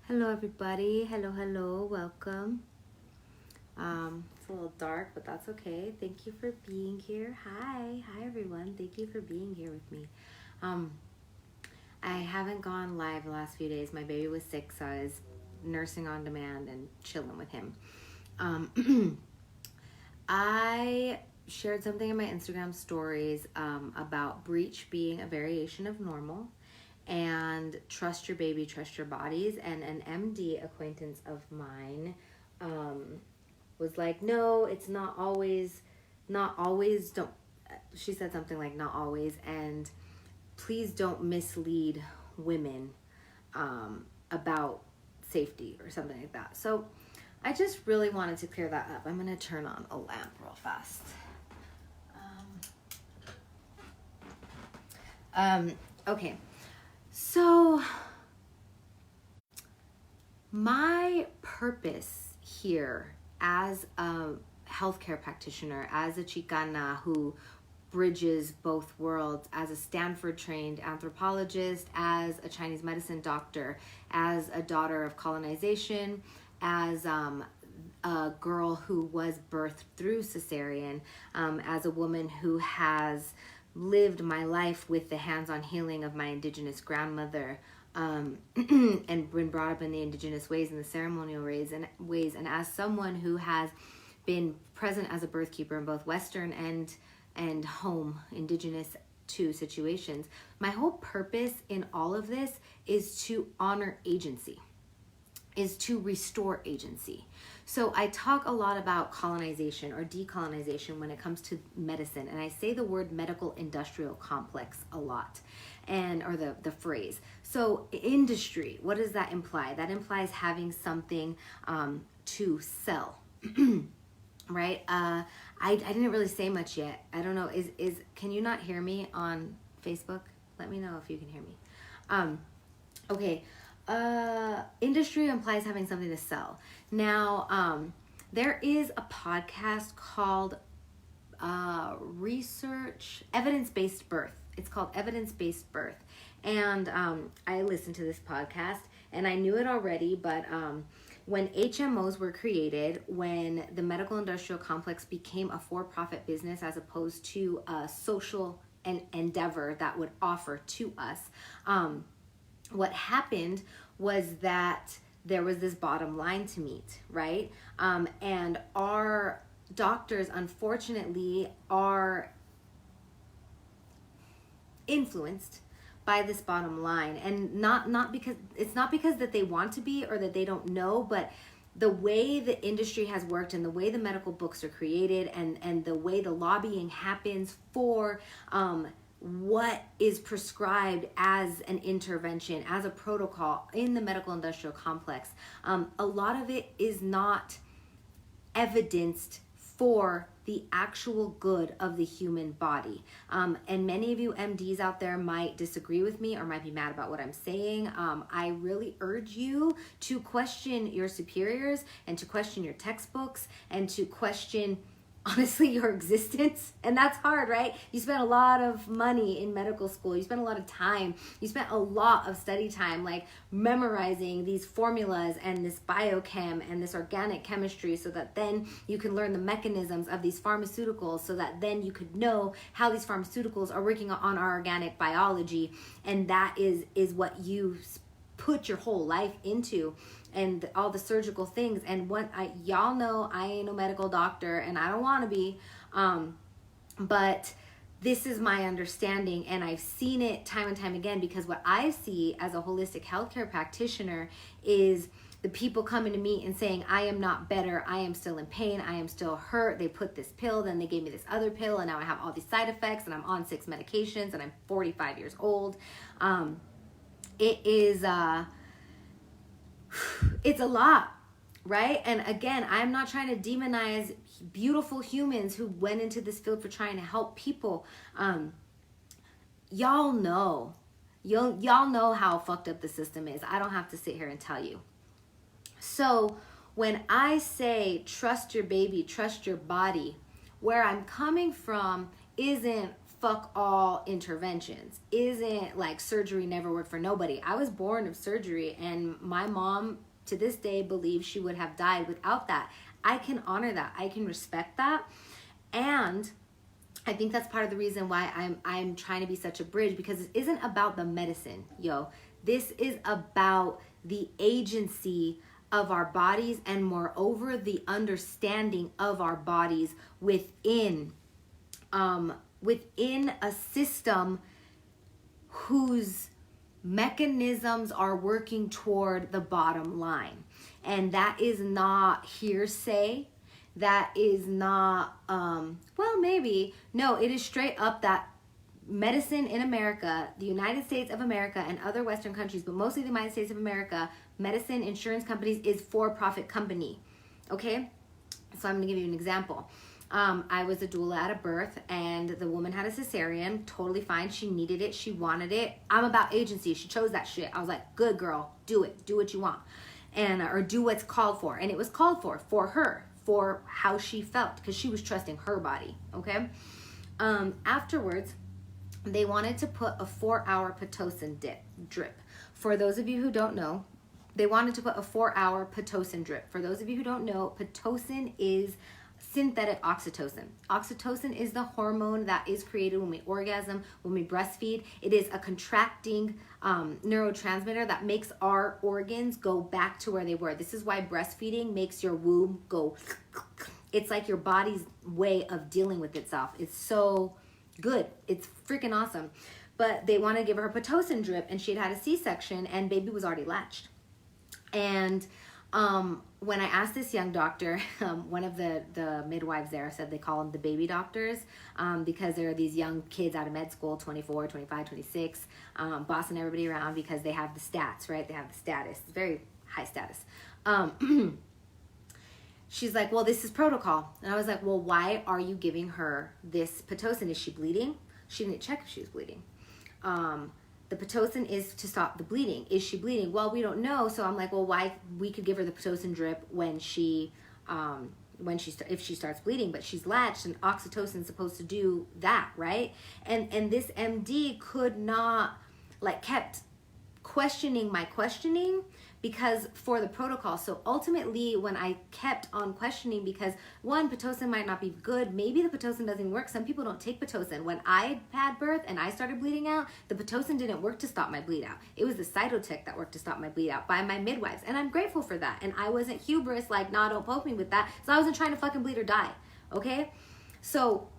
Hello everybody, hello, welcome. It's a little dark, but that's okay. Thank you for being here. Hi everyone, thank you for being here with me. I haven't gone live the last few days. My baby was sick, so I was nursing on demand and chilling with him. I shared something in my Instagram stories about breech being a variation of normal and trust your baby, trust your bodies. And an MD acquaintance of mine was like, no, it's not always, don't, she said something like not always, and please don't mislead women about safety or something like that. So I just really wanted to clear that up. I'm going to turn on a lamp real fast. Okay. So my purpose here as a healthcare practitioner, as a Chicana who bridges both worlds, as a Stanford trained anthropologist, as a Chinese medicine doctor, as a daughter of colonization, as a girl who was birthed through cesarean, as a woman who has lived my life with the hands-on healing of my indigenous grandmother, and been brought up in the indigenous ways and the ceremonial ways, and as someone who has been present as a birth keeper in both Western and home indigenous to situations, my whole purpose in all of this is to honor agency, is to restore agency. So I talk a lot about colonization or decolonization when it comes to medicine, and I say the word medical industrial complex a lot, or the phrase. So industry, what does that imply? That implies having something to sell. Right? I didn't really say much yet. I don't know. Can you not hear me on Facebook? Let me know if you can hear me. Okay. Industry implies having something to sell. Now, there is a podcast called Evidence-Based Birth. It's called Evidence-Based Birth. And I listened to this podcast, and I knew it already, but when HMOs were created, when the medical industrial complex became a for-profit business as opposed to a social endeavor that would offer to us, what happened was that there was this bottom line to meet, right? And our doctors, unfortunately, are influenced by this bottom line, and not because that they want to be or that they don't know, but the way the industry has worked and the way the medical books are created and the way the lobbying happens for what is prescribed as an intervention, as a protocol in the medical industrial complex, a lot of it is not evidenced for the actual good of the human body. And many of you MDs out there might disagree with me or might be mad about what I'm saying. I really urge you to question your superiors and to question your textbooks and to question, honestly, your existence. And that's hard, right? You spent a lot of money in medical school. You spent a lot of time. You spent a lot of study time, like memorizing these formulas and this biochem and this organic chemistry, so that then you can learn the mechanisms of these pharmaceuticals, so that then you could know how these pharmaceuticals are working on our organic biology. And that is what you put your whole life into, and all the surgical things. And y'all know I ain't no medical doctor, and I don't want to be, but this is my understanding, and I've seen it time and time again, because what I see as a holistic healthcare practitioner is the people coming to me and saying, I am not better, I am still in pain, I am still hurt, they put this pill, then they gave me this other pill, and now I have all these side effects, and I'm on 6 medications, and I'm 45 years old. It is it's a lot, right? And again, I'm not trying to demonize beautiful humans who went into this field for trying to help people. Y'all know how fucked up the system is. I don't have to sit here and tell you. So when I say trust your baby, trust your body, where I'm coming from isn't fuck all interventions, isn't like surgery never worked for nobody. I was born of surgery, and my mom to this day believes she would have died without that. I can honor that. I can respect that. And I think that's part of the reason why I'm trying to be such a bridge, because it isn't about the medicine, yo. This is about the agency of our bodies, and moreover, the understanding of our bodies within a system whose mechanisms are working toward the bottom line. And that is not hearsay. That is not, well, maybe. No, it is straight up that medicine in America, the United States of America and other Western countries, but mostly the United States of America, medicine, insurance companies is for-profit company, okay? So I'm gonna give you an example. I was a doula at a birth, and the woman had a cesarean, totally fine. She needed it, she wanted it. I'm about agency, she chose that shit. I was like, good girl, do it, do what you want. And, or do what's called for. And it was called for her, for how she felt, because she was trusting her body, okay? Afterwards, they wanted to put a 4-hour Pitocin drip. For those of you who don't know, they wanted to put a 4-hour Pitocin drip. For those of you who don't know, Pitocin is synthetic oxytocin. Oxytocin is the hormone that is created when we orgasm, when we breastfeed. It is a contracting neurotransmitter that makes our organs go back to where they were. This is why breastfeeding makes your womb go. It's like your body's way of dealing with itself. It's so good. It's freaking awesome. But they want to give her a Pitocin drip, and she had a C-section, and baby was already latched. And when I asked this young doctor, one of the midwives there said they call them the baby doctors, because there are these young kids out of med school, 24, 25, 26, bossing everybody around because they have the stats, right? They have the status. It's very high status. She's like, well, this is protocol. And I was like, well, why are you giving her this Pitocin? Is she bleeding? She didn't check if she was bleeding. The Pitocin is to stop the bleeding. Is she bleeding? Well, we don't know. So I'm like, well, why? We could give her the Pitocin drip when if she starts bleeding, but she's latched, and oxytocin is supposed to do that, right? And this MD could not, like, kept questioning my questioning because for the protocol. So ultimately, when I kept on questioning, because one, Pitocin might not be good. Maybe the Pitocin doesn't work. Some people don't take Pitocin. When I had birth and I started bleeding out, the Pitocin didn't work to stop my bleed out. It was the Cytotec that worked to stop my bleed out by my midwives. And I'm grateful for that. And I wasn't hubris, like, nah, don't poke me with that. So I wasn't trying to fucking bleed or die. Okay? So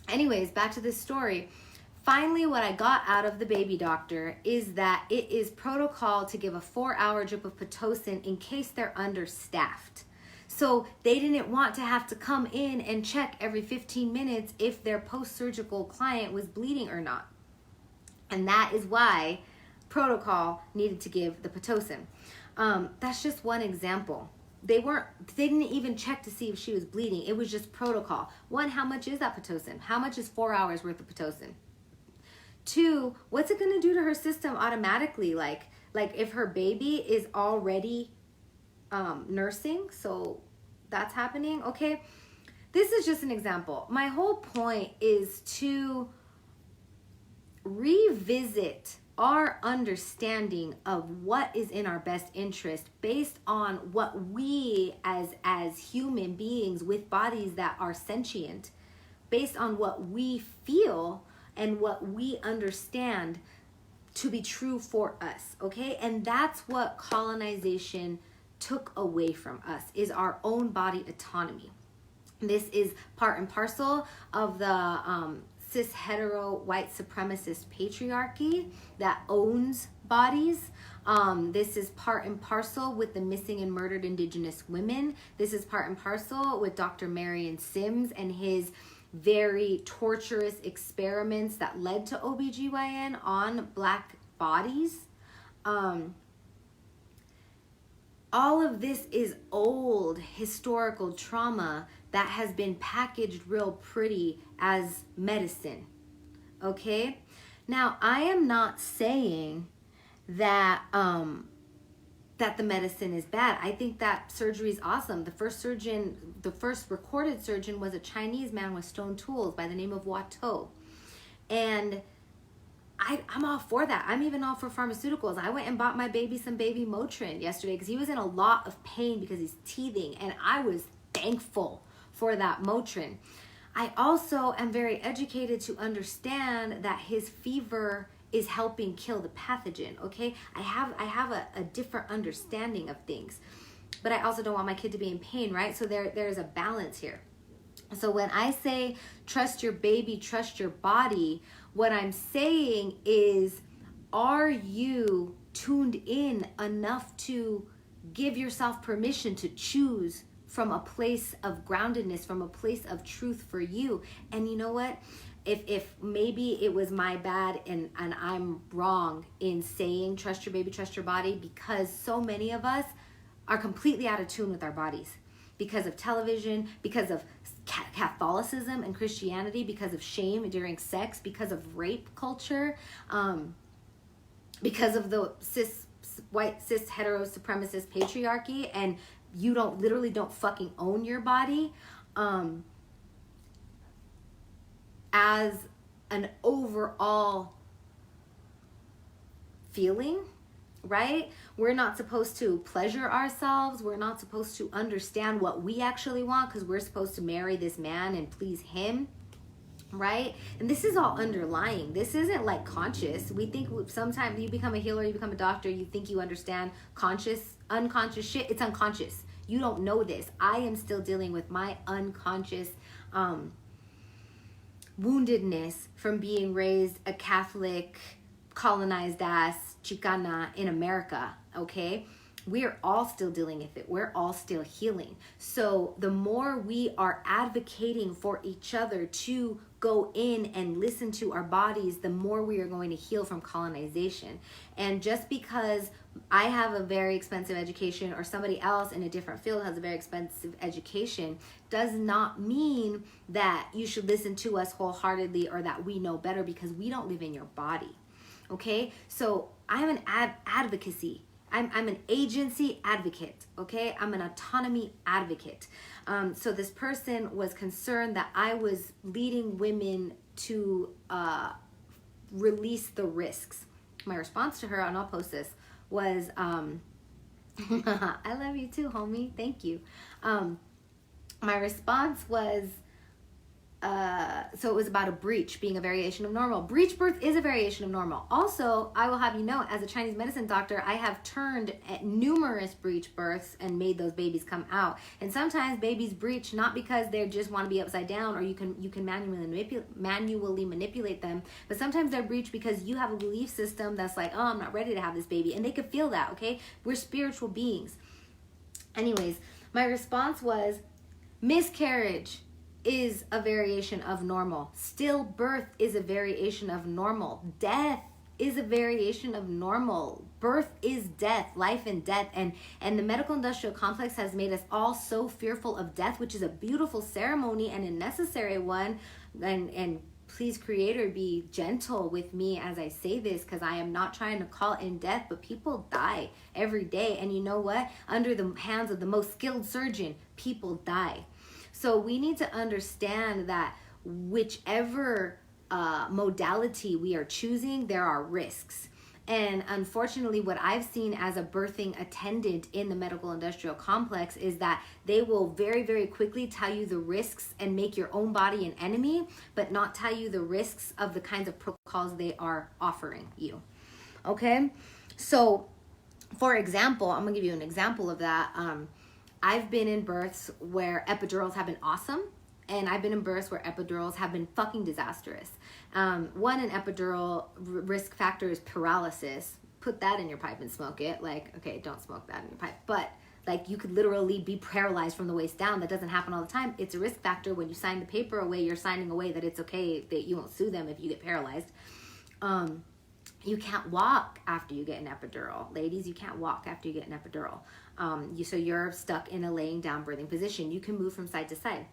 anyways, back to this story. Finally, what I got out of the baby doctor is that it is protocol to give a 4-hour drip of Pitocin in case they're understaffed. So they didn't want to have to come in and check every 15 minutes if their post-surgical client was bleeding or not. And that is why protocol needed to give the Pitocin. That's just one example. They didn't even check to see if she was bleeding. It was just protocol. One, how much is that Pitocin? How much is 4 hours worth of Pitocin? Two, what's it going to do to her system automatically? Like if her baby is already nursing, so that's happening. Okay, this is just an example. My whole point is to revisit our understanding of what is in our best interest based on what we as human beings with bodies that are sentient, based on what we feel and what we understand to be true for us, okay? And that's what colonization took away from us, is our own body autonomy. This is part and parcel of the cis hetero white supremacist patriarchy that owns bodies. This is part and parcel with the missing and murdered indigenous women. This is part and parcel with Dr. Marion Sims and his very torturous experiments that led to OBGYN on Black bodies. All of this is old historical trauma that has been packaged real pretty as medicine. Okay? Now, I am not saying that that the medicine is bad. I think that surgery is awesome. The first recorded surgeon was a Chinese man with stone tools by the name of Watteau. And I'm all for that. I'm even all for pharmaceuticals. I went and bought my baby some baby Motrin yesterday because he was in a lot of pain because he's teething, and I was thankful for that Motrin. I also am very educated to understand that his fever is helping kill the pathogen, okay? I have a different understanding of things, but I also don't want my kid to be in pain, right? So there's a balance here. So when I say trust your baby, trust your body, what I'm saying is, are you tuned in enough to give yourself permission to choose from a place of groundedness, from a place of truth for you? And you know what? If maybe it was my bad and I'm wrong in saying trust your baby, trust your body, because so many of us are completely out of tune with our bodies because of television, because of Catholicism and Christianity, because of shame during sex, because of rape culture, because of the white cis hetero supremacist patriarchy, and you literally don't fucking own your body as an overall feeling, right? We're not supposed to pleasure ourselves. We're not supposed to understand what we actually want because we're supposed to marry this man and please him, right? And this is all underlying. This isn't like conscious. We think sometimes you become a healer, you become a doctor, you think you understand unconscious shit. It's unconscious. You don't know this. I am still dealing with my unconscious woundedness from being raised a Catholic, colonized ass Chicana in America, okay? We're all still dealing with it. We're all still healing. So the more we are advocating for each other to go in and listen to our bodies, the more we are going to heal from colonization. And just because I have a very expensive education or somebody else in a different field has a very expensive education does not mean that you should listen to us wholeheartedly or that we know better, because we don't live in your body. Okay, so I'm an advocacy. I'm an agency advocate. Okay, I'm an autonomy advocate. So this person was concerned that I was leading women to release the risks. My response to her, and I'll post this, was, I love you too, homie. Thank you. My response was, so it was about a breech being a variation of normal. Breech birth is a variation of normal. Also, I will have you know, as a Chinese medicine doctor, I have turned at numerous breech births and made those babies come out. And sometimes babies breech not because they just want to be upside down or you can manually manipulate them, but sometimes they're breech because you have a belief system that's like, oh, I'm not ready to have this baby. And they could feel that, okay? We're spiritual beings. Anyways, my response was, miscarriage is a variation of normal. Stillbirth is a variation of normal. Death is a variation of normal. Birth is death, life and death. And the medical industrial complex has made us all so fearful of death, which is a beautiful ceremony and a necessary one. And please, Creator, be gentle with me as I say this, because I am not trying to call in death, but people die every day. And you know what? Under the hands of the most skilled surgeon, people die. So we need to understand that whichever modality we are choosing, there are risks. And unfortunately, what I've seen as a birthing attendant in the medical industrial complex is that they will very, very quickly tell you the risks and make your own body an enemy, but not tell you the risks of the kinds of protocols they are offering you. Okay? So, for example, I'm going to give you an example of that. I've been in births where epidurals have been awesome, and I've been in births where epidurals have been fucking disastrous. One, an epidural risk factor is paralysis. Put that in your pipe and smoke it. Like, okay, don't smoke that in your pipe. But, like, you could literally be paralyzed from the waist down. That doesn't happen all the time. It's a risk factor. When you sign the paper away, you're signing away that it's okay, that you won't sue them if you get paralyzed. You can't walk after you get an epidural. Ladies, you can't walk after you get an epidural. So you're stuck in a laying down birthing position. You can move from side to side.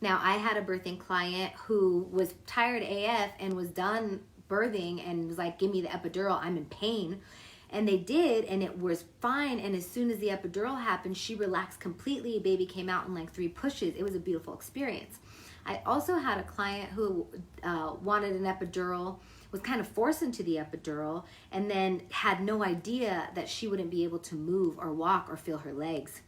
Now, I had a birthing client who was tired AF and was done birthing and was like, give me the epidural, I'm in pain. And they did, and it was fine. And as soon as the epidural happened, she relaxed completely. Baby came out in like 3 pushes. It was a beautiful experience. I also had a client who wanted an epidural, was kind of forced into the epidural, and then had no idea that she wouldn't be able to move or walk or feel her legs.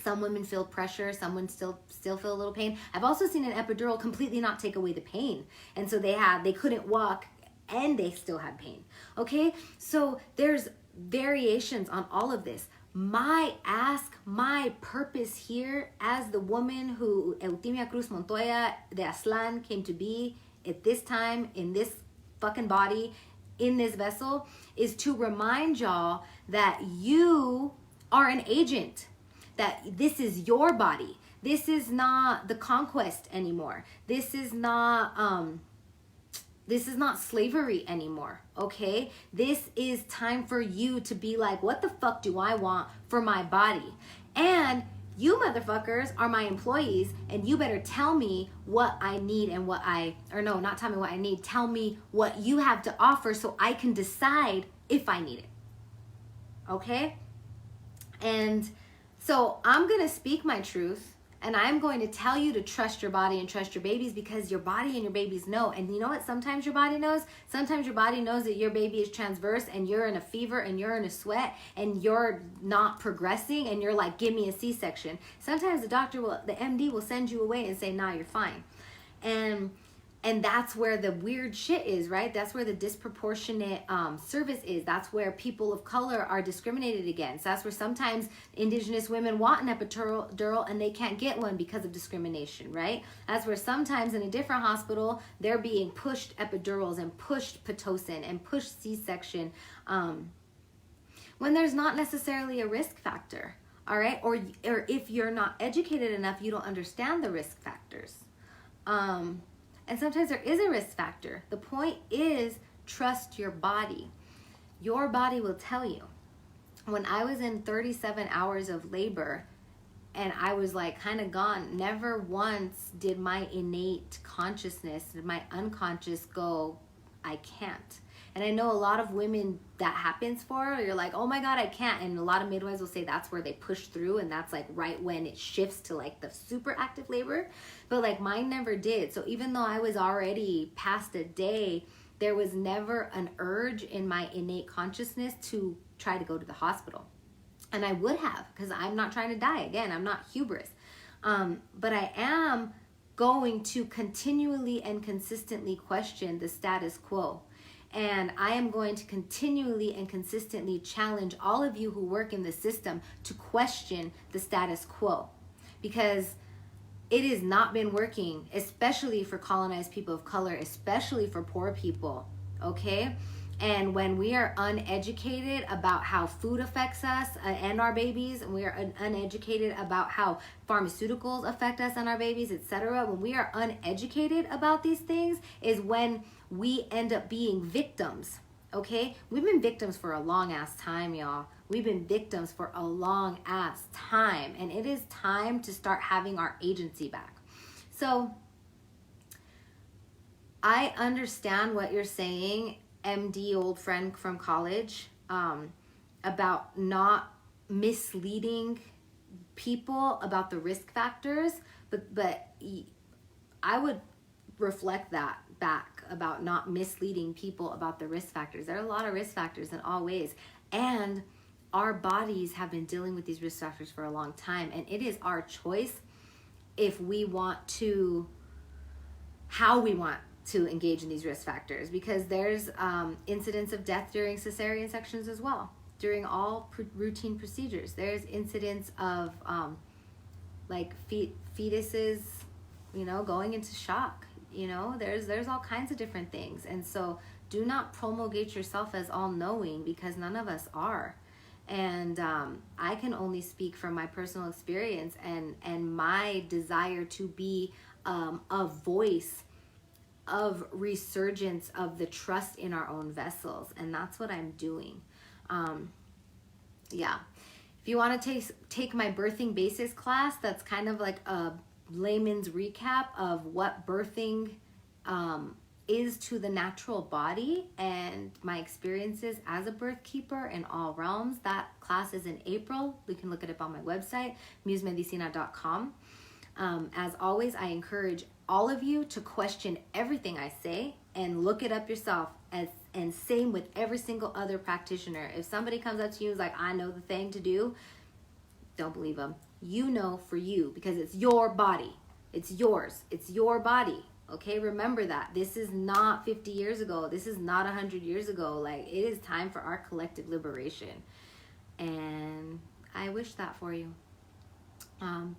Some women feel pressure, some women still feel a little pain. I've also seen an epidural completely not take away the pain. And so they couldn't walk and they still had pain. Okay? So there's variations on all of this. My purpose here as the woman who Eutimia Cruz Montoya de Aslan came to be at this time in this fucking body, in this vessel, is to remind y'all that you are an agent, that this is your body. This is not the conquest anymore. This is not slavery anymore, okay? This is time for you to be like, what the fuck do I want for my body? And you motherfuckers are my employees, and you better tell me what I need and not tell me what I need, tell me what you have to offer so I can decide if I need it, okay? And so I'm going to speak my truth, and I'm going to tell you to trust your body and trust your babies, because your body and your babies know. And you know what? Sometimes your body knows. Sometimes your body knows that your baby is transverse and you're in a fever and you're in a sweat and you're not progressing and you're like, give me a C-section. Sometimes the MD will send you away and say, nah, you're fine. And that's where the weird shit is, right? That's where the disproportionate service is. That's where people of color are discriminated against. That's where sometimes Indigenous women want an epidural and they can't get one because of discrimination, right? That's where sometimes in a different hospital, they're being pushed epidurals and pushed Pitocin and pushed C-section when there's not necessarily a risk factor, all right? Or if you're not educated enough, you don't understand the risk factors. And sometimes there is a risk factor. The point is, trust your body. Your body will tell you. When I was in 37 hours of labor and I was like kind of gone, never once did my innate consciousness, did my unconscious go, I can't. And I know a lot of women that happens for, you're like, oh my God, I can't. And a lot of midwives will say that's where they push through, and that's like right when it shifts to like the super active labor. But like mine never did. So even though I was already past a day, there was never an urge in my innate consciousness to try to go to the hospital. And I would have, because I'm not trying to die. Again, I'm not hubris. But I am going to continually and consistently question the status quo. And I am going to continually and consistently challenge all of you who work in the system to question the status quo, because it has not been working, especially for colonized people of color, especially for poor people, okay? And when we are uneducated about how food affects us and our babies, and we are uneducated about how pharmaceuticals affect us and our babies, etc., when we are uneducated about these things is when we end up being victims, okay? We've been victims for a long ass time, y'all. We've been victims for a long ass time, and it is time to start having our agency back. So I understand what you're saying, MD, old friend from college, about not misleading people about the risk factors, but I would reflect that back about not misleading people about the risk factors. There are a lot of risk factors in all ways, and our bodies have been dealing with these risk factors for a long time, and it is our choice if we want to, how we want to engage in these risk factors, because there's incidents of death during cesarean sections as well. During all routine procedures, there's incidents of like fetuses, going into shock. There's all kinds of different things. And so do not promulgate yourself as all-knowing, because none of us are. And I can only speak from my personal experience and my desire to be a voice of resurgence of the trust in our own vessels. And that's what I'm doing. Yeah. If you want to take my birthing basics class, that's kind of like a layman's recap of what birthing is to the natural body and my experiences as a birth keeper in all realms. That class is in April. You can look it up on my website, musemedicina.com. As always, I encourage all of you to question everything I say and look it up yourself, and same with every single other practitioner. If somebody comes up to you and is like, I know the thing to do, don't believe them. You know for you, because it's your body. It's yours. It's your body. Okay, remember that. This is not 50 years ago. This is not 100 years ago. Like, it is time for our collective liberation. And I wish that for you.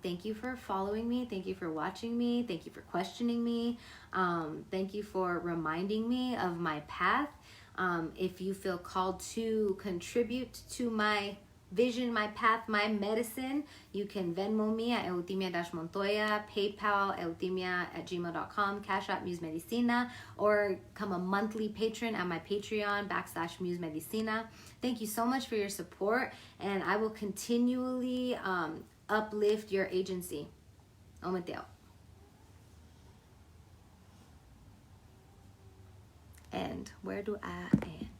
Thank you for following me. Thank you for watching me. Thank you for questioning me. Thank you for reminding me of my path. If you feel called to contribute to my vision, my path, my medicine, you can Venmo me at eutimia-montoya, PayPal, eutimia@gmail.com, Cash App Muse Medicina, or become a monthly patron at my Patreon /Muse Medicina. Thank you so much for your support, and I will continually uplift your agency. Ometeo. And where do I end?